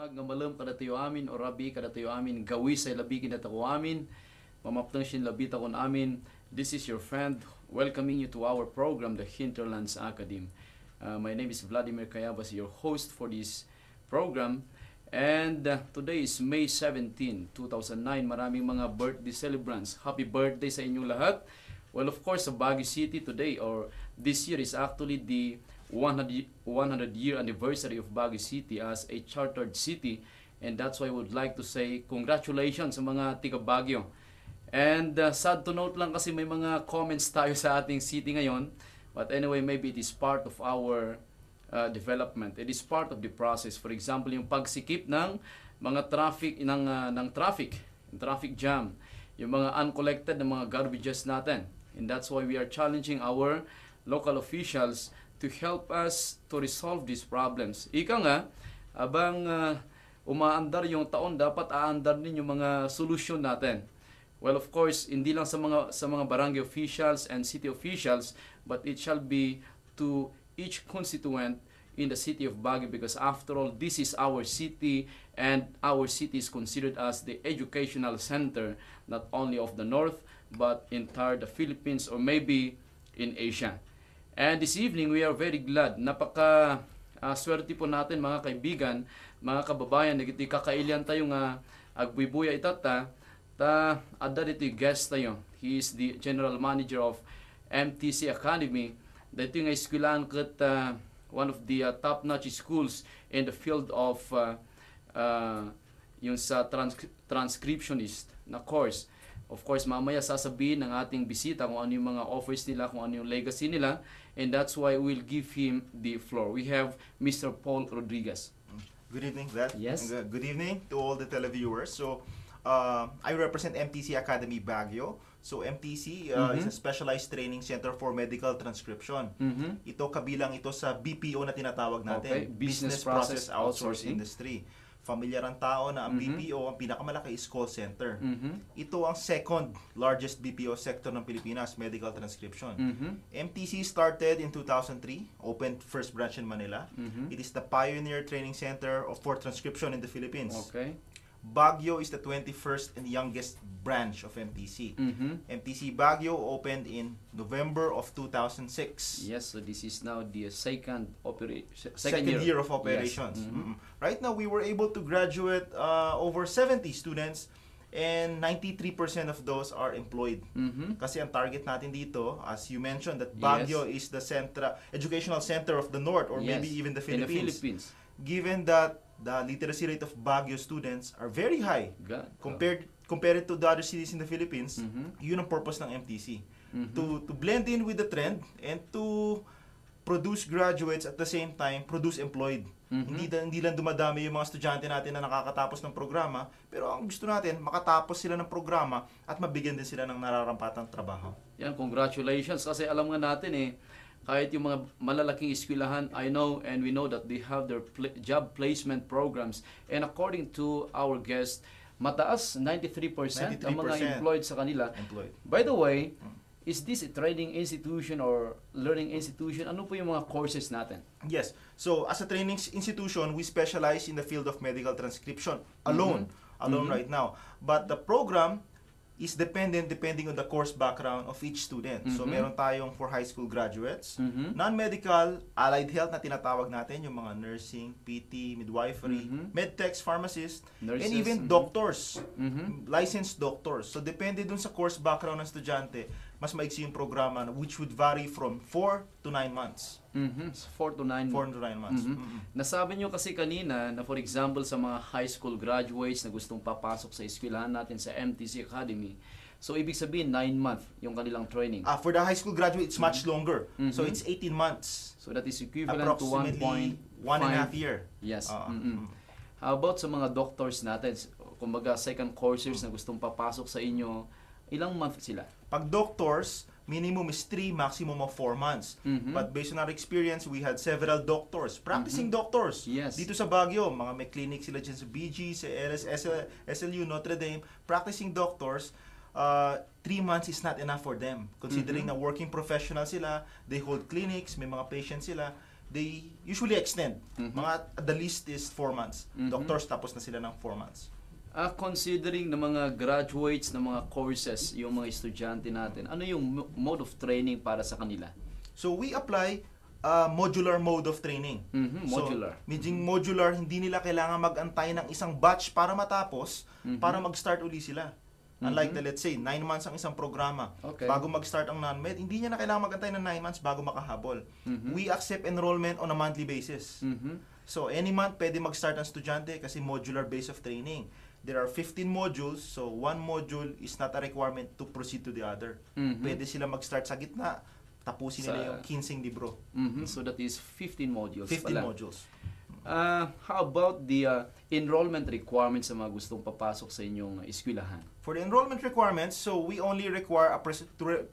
Tawag nga malam kada tayo amin o rabi kada tayo amin gawi sa labi kinatako amin mamaptang sin labi takon amin. This is your friend welcoming you to our program, the Hinterlands Academy. My name is Vladimir Kayabas, your host for this program. And today is May 17, 2009. Maraming mga birthday celebrants. Happy birthday sa inyong lahat. Well, of course, sa Baguio City today or this year is actually the 100-year anniversary of Baguio City as a chartered city, and that's why I would like to say congratulations sa mga tiga Baguio. And sad to note lang kasi may mga comments tayo sa ating city ngayon, but anyway, maybe it is part of our development. It is part of the process. For example, yung pagsikip ng mga traffic jam, yung mga uncollected na mga garbages natin, and that's why we are challenging our local officials to help us to resolve these problems. Ika nga, abang umaandar yung taon, dapat aandar din yung mga solusyon natin. Well, of course, hindi lang sa mga barangay officials and city officials, but it shall be to each constituent in the city of Baguio, because after all, this is our city, and our city is considered as the educational center, not only of the North, but entire the Philippines or maybe in Asia. And this evening, we are very glad. Swerte po natin mga kaibigan, mga kababayan, nagiti kakailian tayo nga agbuibuya itata, adda dito yung guest tayo. He is the general manager of MTC Academy. Dito yung eskwelahan kat one of the top-notch schools in the field of yung sa transcriptionist na course. Of course, mamaya sasabihin ng ating bisita kung ano yung mga offers nila, kung ano yung legacy nila, and that's why we'll give him the floor. We have Mr. Paul Rodriguez. Good evening, Vlad. Yes. Good evening to all the televiewers. So, I represent MTC Academy Baguio. So, MTC is a specialized training center for medical transcription. Ito kabilang ito sa BPO na tinatawag natin, Business Process Outsourcing Industry. Familiar ang tao na ang BPO, ang pinakamalaki is call center. Ito ang second largest BPO sector ng Pilipinas, medical transcription. MTC started in 2003, opened first branch in Manila. It is the pioneer training center for transcription in the Philippines. Okay. Baguio is the 21st and youngest branch of MTC. MTC Baguio opened in November of 2006. Yes, so this is now the second year of operations. Yes. Right now, we were able to graduate over 70 students, and 93% of those are employed. Kasi ang target natin dito, as you mentioned, that Baguio is the educational center of the North, or maybe even the Philippines. Given that the literacy rate of Baguio students are very high compared to the other cities in the Philippines, yun ang purpose ng MTC. To blend in with the trend and to produce graduates at the same time produce employed. Hindi lang dumadami yung mga estudyante natin na nakakatapos ng programa, pero ang gusto natin, makatapos sila ng programa at mabigyan din sila ng nararampatang trabaho. Yan, congratulations, kasi alam nga natin kahit yung mga malalaking eskwelahan, I know and we know that they have their job placement programs. And according to our guest, mataas, 93% ang mga employed sa kanila. By the way, is this a training institution or learning institution? Ano po yung mga courses natin? Yes. So, as a training institution, we specialize in the field of medical transcription alone right now. But the program is depending on the course background of each student. So, meron tayong for high school graduates, non-medical, allied health na tinatawag natin, yung mga nursing, PT, midwifery, medtechs, pharmacists, nurses, and even doctors, licensed doctors. So, depende dun sa course background ng estudyante, mas maiksi yung programa, which would vary from 4 to 9 months. 4 to 9 months. Nasabi nyo kasi kanina na for example sa mga high school graduates na gustong papasok sa eskwelahan natin sa MTC Academy, so ibig sabihin 9 month yung kanilang training. For the high school graduate, it's much longer. So it's 18 months. So that is equivalent to 1.5 year. Yes. How about sa mga doctors natin? Kumbaga second courses na gustong papasok sa inyo, ilang month sila? Pag doctors, minimum is 3, maximum of 4 months. But based on our experience, we had several doctors, practicing doctors. Yes. Dito sa Baguio, mga may clinic sila dyan sa BG, sa SLU, Notre Dame, practicing doctors. 3 months is not enough for them. Considering na working professional sila, they hold clinics, may mga patients sila. they usually extend. Mga the least is 4 months. Doctors tapos na sila ng 4 months. Considering na mga graduates ng mga courses, yung mga estudyante natin, ano yung mode of training para sa kanila? So we apply modular mode of training. Modular. So, medyo modular, hindi nila kailangan mag-antay ng isang batch para matapos, para mag-start uli sila. Unlike the, let's say, 9 months ang isang programa. Okay. Bago mag-start ang non-med, hindi niya na kailangan mag-antay ng 9 months bago makahabol. We accept enrollment on a monthly basis. So, any month, pwede mag-start ang estudyante kasi modular base of training. There are 15 modules, so one module is not a requirement to proceed to the other. Pwede sila mag-start sa gitna, tapusin nila yung 15 libro. So that is 15 modules 15 pala. modules. How about the enrollment requirements sa mga gustong papasok sa inyong eskwelahan? For the enrollment requirements, so we only require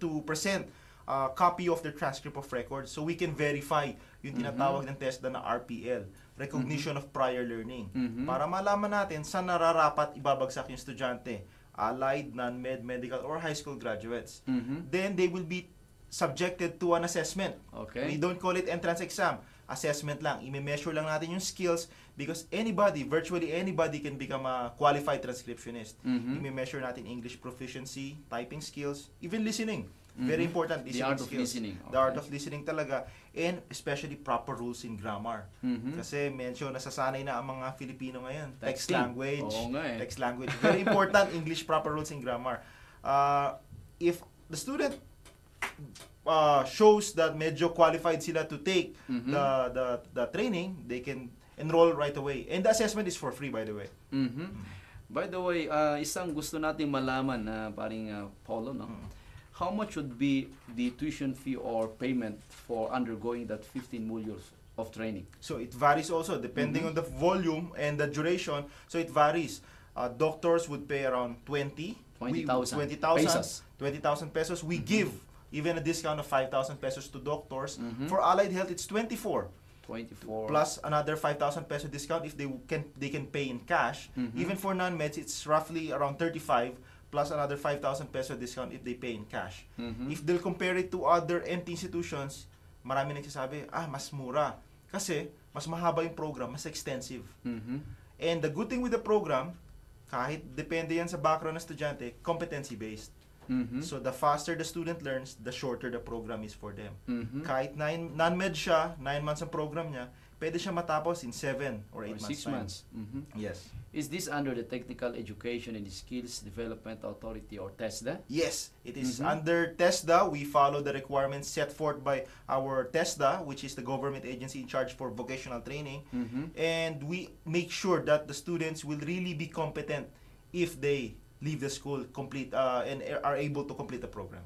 to present a copy of the transcript of records so we can verify yung tinatawag ng TESDA na RPL, Recognition of Prior Learning, para malaman natin saan nararapat ibabagsak yung estudyante, allied, non-med, medical, or high school graduates. Then they will be subjected to an assessment. Okay. We don't call it entrance exam. Assessment lang. I-measure lang natin yung skills because anybody, virtually anybody can become a qualified transcriptionist. I-measure natin English proficiency, typing skills, even listening. Very important, listening The art skills. of listening. Okay. The art of listening talaga. And especially proper rules in grammar. Kasi medyo nasasanay na ang mga Filipino ngayon. Text Texting. language. Oo nga eh. Text language. Very important, English proper rules in grammar. If the student shows that medyo qualified sila to take the training, they can enroll right away. And the assessment is for free, by the way. By the way, isang gusto nating malaman na paring Paulo, no? How much would be the tuition fee or payment for undergoing that 15 modules of training? So it varies also depending on the volume and the duration. So it varies. Doctors would pay around 20,000 pesos. We give even a discount of 5,000 pesos to doctors. For allied health, it's 24. Plus another 5,000 peso discount if they can pay in cash. Even for non-meds, it's roughly around 35 plus another 5,000 peso discount if they pay in cash. If they'll compare it to other MT institutions, marami nagsasabi, mas mura. Kasi mas mahaba yung program, mas extensive. And the good thing with the program, kahit depende yan sa background ng estudyante, competency-based. So the faster the student learns, the shorter the program is for them. Kahit non-med siya, 9 months ang program niya, pwede siya matapos in 7 or 8 months. 6 months. Yes. Is this under the Technical Education and Skills Development Authority or TESDA? Yes, it is under TESDA. We follow the requirements set forth by our TESDA, which is the government agency in charge for vocational training. And we make sure that the students will really be competent if they leave the school complete and are able to complete the program.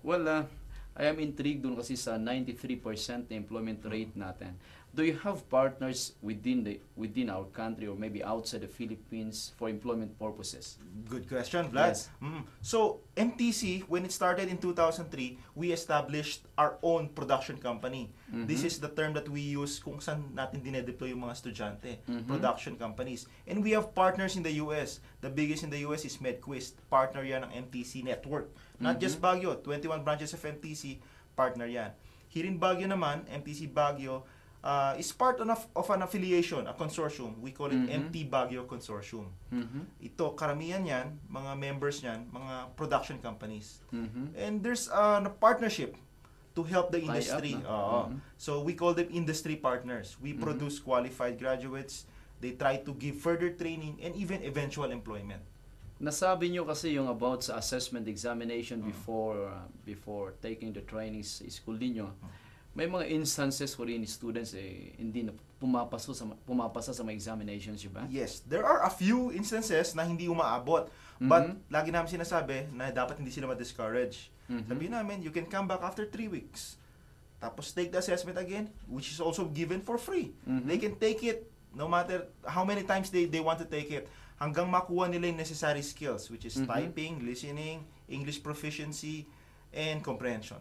Well, I am intrigued dun kasi sa 93% na employment rate natin. Do you have partners within our country or maybe outside the Philippines for employment purposes? Good question, Vlad. Yes. So, MTC, when it started in 2003, we established our own production company. This is the term that we use kung saan natin dinedeploy yung mga estudyante. Production companies. And we have partners in the US. The biggest in the US is MedQuist. Partner yan ng MTC network. Not just Baguio. 21 branches of MTC, partner yan. Here in Baguio naman, MTC Baguio, is part of an affiliation, a consortium. We call it MT Baguio Consortium. Ito, karamihan yan, mga members yan, mga production companies. And there's a partnership to help the industry. So we call them industry partners. We produce qualified graduates. They try to give further training and even eventual employment. Nasabi nyo kasi yung about sa assessment examination before taking the trainings sa school ninyo. May mga instances wherein students hindi na pumapasa sa mga examinations, di ba? Yes, there are a few instances na hindi umaabot. But lagi namin sinasabi na dapat hindi sila ma-discourage. Sabihin namin, you can come back after 3 weeks. Tapos take the assessment again, which is also given for free. They can take it no matter how many times they want to take it. Hanggang makuha nila yung necessary skills, which is typing, listening, English proficiency, and comprehension.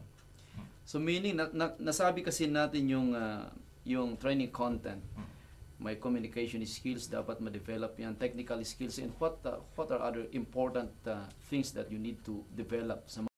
So meaning nasabi kasi natin yung training content. May communication skills dapat ma-develop yan, technical skills, and what are other important things that you need to develop sa